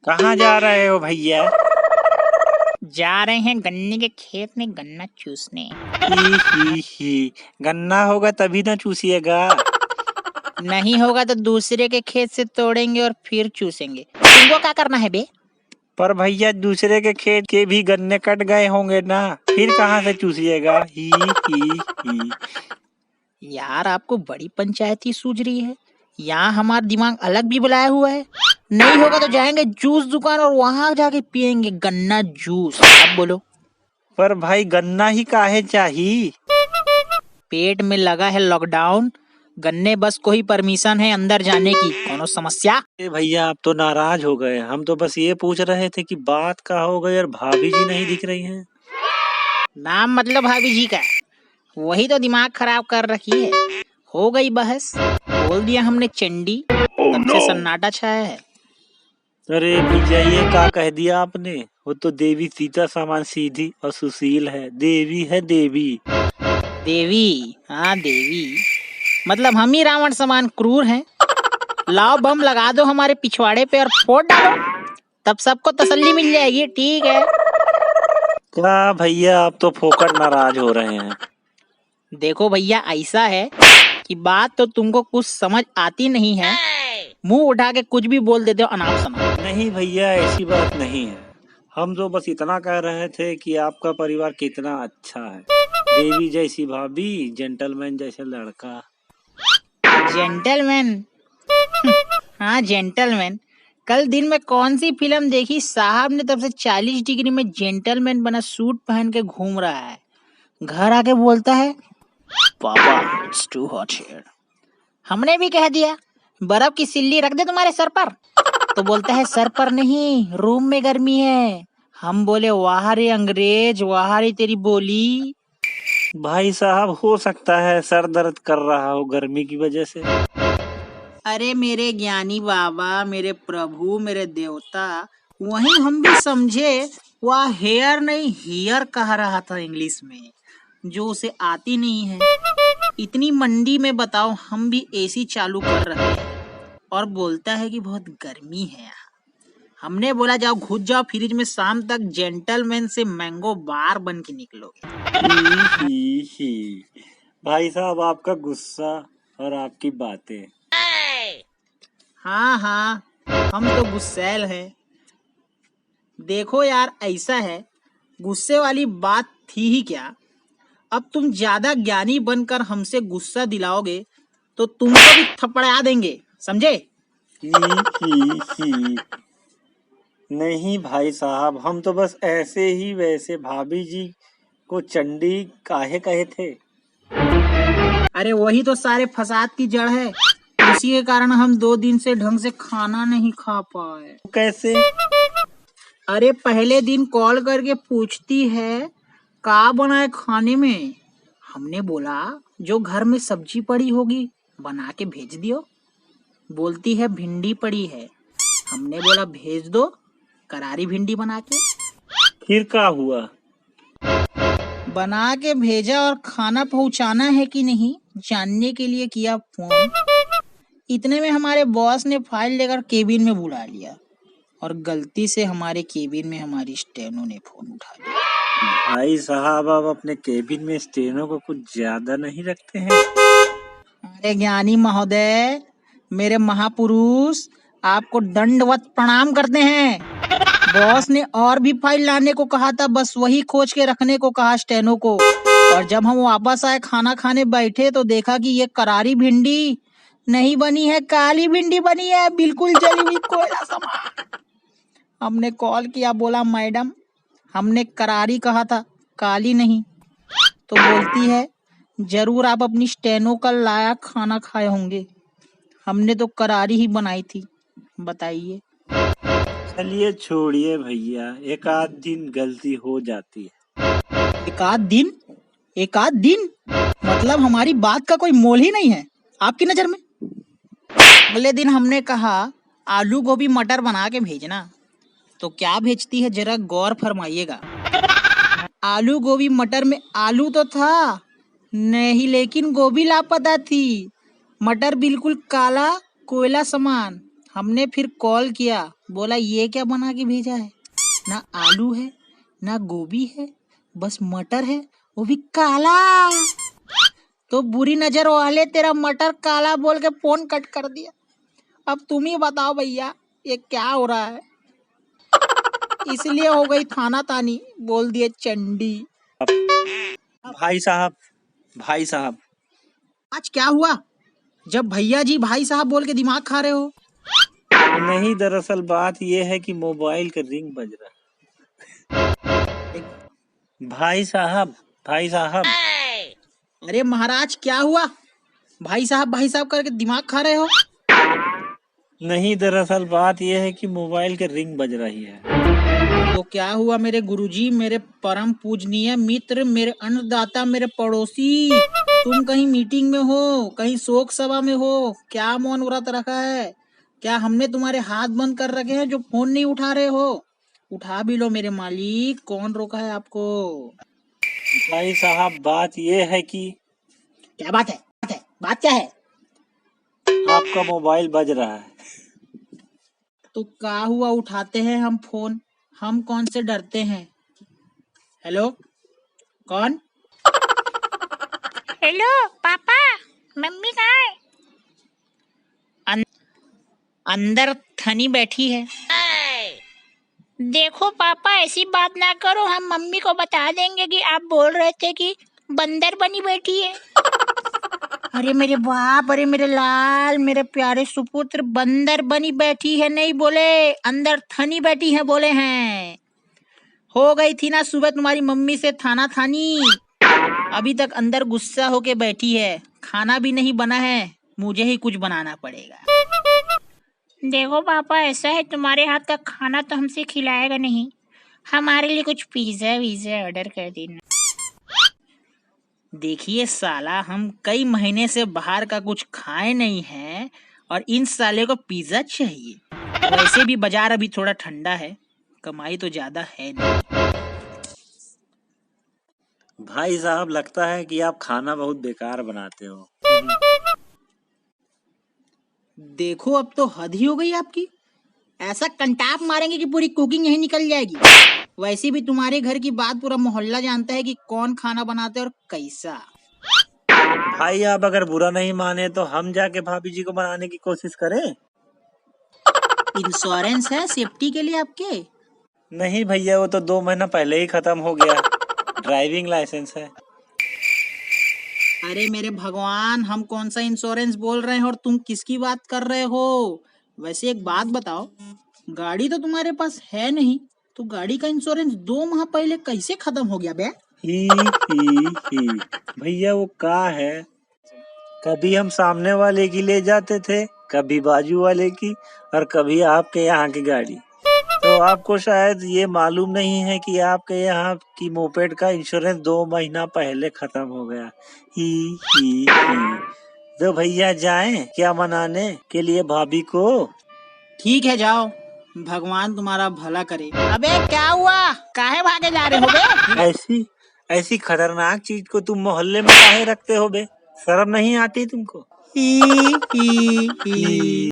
कहाँ जा रहे हो भैया? जा रहे हैं गन्ने के खेत में गन्ना चूसने। ही गन्ना होगा तभी ना चूसिएगा। नहीं होगा तो दूसरे के खेत से तोड़ेंगे और फिर चूसेंगे। तुमको क्या करना है बे? पर भैया दूसरे के खेत के भी गन्ने कट गए होंगे ना, फिर कहाँ से चूसिएगा? ही। यार आपको बड़ी पंचायती सूझ रही है। यहाँ हमारा दिमाग अलग भी बुलाया हुआ है। नहीं होगा तो जाएंगे जूस दुकान और वहाँ जाके पियेंगे गन्ना जूस। अब बोलो। पर भाई गन्ना ही काहे चाहिए? पेट में लगा है लॉकडाउन, गन्ने बस को ही परमिशन है अंदर जाने की। कोनो समस्या? ए भैया आप तो नाराज हो गए। हम तो बस ये पूछ रहे थे कि बात का हो गई और भाभी जी नहीं दिख रही हैं। नाम मतलब भाभी जी का, वही तो दिमाग खराब कर रखी है। हो गई बहस, बोल दिया हमने चंडी, तब से सन्नाटा छाया है। अरे भैया ये क्या कह दिया आपने? वो तो देवी सीता समान सीधी और सुशील है। देवी है देवी। देवी? हाँ देवी, मतलब हम ही रावण समान क्रूर हैं। लाओ बम लगा दो हमारे पिछवाड़े पे और फोड़ डालो, तब सबको तसल्ली मिल जाएगी। ठीक है? क्या भैया आप तो फोकट नाराज हो रहे हैं। देखो भैया ऐसा है कि बात तो तुमको कुछ समझ आती नहीं है, मुंह उठा के कुछ भी बोल देते हो अनाप शनाप। नहीं भैया ऐसी बात नहीं है। हम तो बस इतना कह रहे थे कि आपका परिवार कितना अच्छा है। देवी जैसी भाभी, जेंटलमैन जैसा लड़का। जेंटलमैन? हाँ जेंटलमैन। कल दिन में कौन सी फिल्म देखी, साहब ने तब से 40 डिग्री में जेंटलमैन बना सूट पहन के घूम रहा है। घर आके बोलता है पापा इट्स टू हॉट हियर। हमने भी कह दिया बर्फ की सिल्ली रख दे तुम्हारे सर पर, तो बोलता है सर पर नहीं, रूम में गर्मी है। हम बोले वाह रे अंग्रेज, वाह रे तेरी बोली। भाई साहब हो सकता है सर दर्द कर रहा हो गर्मी की वजह से। अरे मेरे ज्ञानी बाबा, मेरे प्रभु, मेरे देवता, वहीं हम भी समझे वह हेयर नहीं हियर कह रहा था इंग्लिश में, जो उसे आती नहीं है। इतनी मंडी में बताओ हम भी एसी चालू कर रहे हैं और बोलता है कि बहुत गर्मी है यहाँ। हमने बोला जाओ घुस जाओ फ्रिज में, शाम तक जेंटलमैन से मैंगो बार बन के निकलोगे। ही। भाई साहब आपका गुस्सा और आपकी बातें। हाँ हाँ, हम तो गुस्सैल हैं। देखो यार ऐसा है, गुस्से वाली बात थी ही क्या। अब तुम ज्यादा ज्ञानी बनकर हमसे गुस्सा दिलाओगे तो तुमको भी थपड़ा देंगे, समझे? ही। नहीं भाई साहब हम तो बस ऐसे ही वैसे भाभी जी को चंडी काहे कहे थे। अरे वही तो सारे फसाद की जड़ है, उसी के कारण हम 2 दिन से ढंग से खाना नहीं खा पाए। कैसे? अरे पहले दिन कॉल करके पूछती है का बनाए खाने में। हमने बोला जो घर में सब्जी पड़ी होगी बना के भेज दियो। बोलती है भिंडी पड़ी है। हमने बोला भेज दो करारी भिंडी बना के। फिर क्या हुआ? बना के भेजा और खाना पहुंचाना है कि नहीं जानने के लिए किया फोन। इतने में हमारे बॉस ने फाइल लेकर केबिन में बुला लिया और गलती से हमारे केबिन में हमारी स्टेनो ने फोन उठा लिया। भाई साहब आप अपने केबिन में स्टेनो को कुछ ज्यादा नहीं रखते हैं? अरे ज्ञानी महोदय, मेरे महापुरुष आपको दंडवत प्रणाम करते हैं। बॉस ने और भी फाइल लाने को कहा था, बस वही खोज के रखने को कहा स्टेनो को। और जब हम वापस आए खाना खाने बैठे तो देखा कि ये करारी भिंडी नहीं बनी है, काली भिंडी बनी है, बिल्कुल जली हुई कोयला समान। हमने कॉल किया, बोला मैडम हमने करारी कहा था काली नहीं। तो बोलती है जरूर आप अपनी स्टेनो का लाया खाना खाए होंगे, हमने तो करारी ही बनाई थी, बताइए। चलिए छोड़िए भैया, एक आध दिन गलती हो जाती है। एक आध दिन मतलब हमारी बात का कोई मोल ही नहीं है आपकी नजर में। अगले दिन हमने कहा आलू गोभी मटर बना के भेजना, तो क्या भेजती है जरा गौर फरमाइएगा। आलू गोभी मटर में आलू तो था नहीं, लेकिन गोभी लापता थी। मटर बिल्कुल काला कोयला समान। हमने फिर कॉल किया, बोला ये क्या बना के भेजा है, ना आलू है ना गोभी है, बस मटर है, वो भी काला। तो बुरी नजर वाले तेरा मटर काला बोल के फोन कट कर दिया। अब तुम ही बताओ भैया ये क्या हो रहा है। इसलिए हो गई थाना तानी, बोल दिए चंडी। भाई साहब आज क्या हुआ जब भैया जी भाई साहब बोल के दिमाग खा रहे हो? नहीं, दरअसल बात ये है कि मोबाइल का रिंग बज रहा है। भाई साहब अरे महाराज क्या हुआ? भाई साहब करके दिमाग खा रहे हो? नहीं, दरअसल बात ये है कि मोबाइल का रिंग बज रही है। तो क्या हुआ मेरे गुरुजी, मेरे परम पूजनीय मित्र, मेरे अन्नदाता, मेरे पड़ोसी, तुम कहीं मीटिंग में हो, कहीं शोक सभा में हो, क्या मौन व्रत रखा है? क्या हमने तुम्हारे हाथ बंद कर रखे हैं जो फोन नहीं उठा रहे हो? उठा भी लो मेरे मालिक, कौन रोका है आपको? भाई साहब बात ये है कि क्या बात है? बात क्या है? आपका मोबाइल बज रहा है। तो क्या हुआ, उठाते हैं हम फोन, हम कौन से डरते हैं। हेलो, कौन? हेलो पापा, मम्मी कहाँ है? अंदर थनी बैठी है। देखो पापा, ऐसी बात ना करो, हम मम्मी को बता देंगे कि आप बोल रहे थे कि बंदर बनी बैठी है। अरे मेरे बाप, अरे मेरे लाल, मेरे प्यारे सुपुत्र, बंदर बनी बैठी है नहीं बोले, अंदर थनी बैठी है बोले हैं। हो गई थी ना सुबह तुम्हारी मम्मी से थाना थानी, अभी तक अंदर गुस्सा होके बैठी है। खाना भी नहीं बना है, मुझे ही कुछ बनाना पड़ेगा। देखो पापा, ऐसा है तुम्हारे हाथ का खाना तो हमसे खिलाएगा नहीं, हमारे लिए कुछ पिज्जा विज़ा ऑर्डर कर देना। देखिए साला, हम कई महीने से बाहर का कुछ खाए नहीं हैं और इन साले को पिज्जा चाहिए। वैसे भी बाजार अभी थोड़ा ठंडा है, कमाई तो ज्यादा है नहीं। भाई साहब लगता है कि आप खाना बहुत बेकार बनाते हो। देखो अब तो हद ही हो गई आपकी, ऐसा कंटाप मारेंगे कि पूरी कुकिंग यही निकल जाएगी। वैसे भी तुम्हारे घर की बात पूरा मोहल्ला जानता है कि कौन खाना बनाता है और कैसा। भाई आप अगर बुरा नहीं माने तो हम जाके भाभी जी को बनाने की कोशिश करें। इंश्योरेंस है सेफ्टी के लिए आपके? नहीं भैया, वो तो 2 महीना पहले ही खत्म हो गया। ड्राइविंग लाइसेंस है। अरे मेरे भगवान, हम कौन सा इंश्योरेंस बोल रहे हैं और तुम किसकी बात कर रहे हो? वैसे एक बात बताओ, गाड़ी तो तुम्हारे पास है नहीं, तो गाड़ी का इंश्योरेंस 2 माह पहले कैसे खत्म हो गया बे? ही भैया वो का है, कभी हम सामने वाले की ले जाते थे, कभी बाजू वाले की, और कभी आपके यहाँ की गाड़ी। तो आपको शायद ये मालूम नहीं है कि आपके यहाँ की मोपेड का इंश्योरेंस 2 महीना पहले खत्म हो गया। ही। तो भैया जाएं क्या मनाने के लिए भाभी को? ठीक है जाओ, भगवान तुम्हारा भला करे। अबे क्या हुआ, काहे भागे जा रहे हो बे? ऐसी खतरनाक चीज को तुम मोहल्ले में काहे रखते हो बे? शर्म नहीं आती तुमको? ही।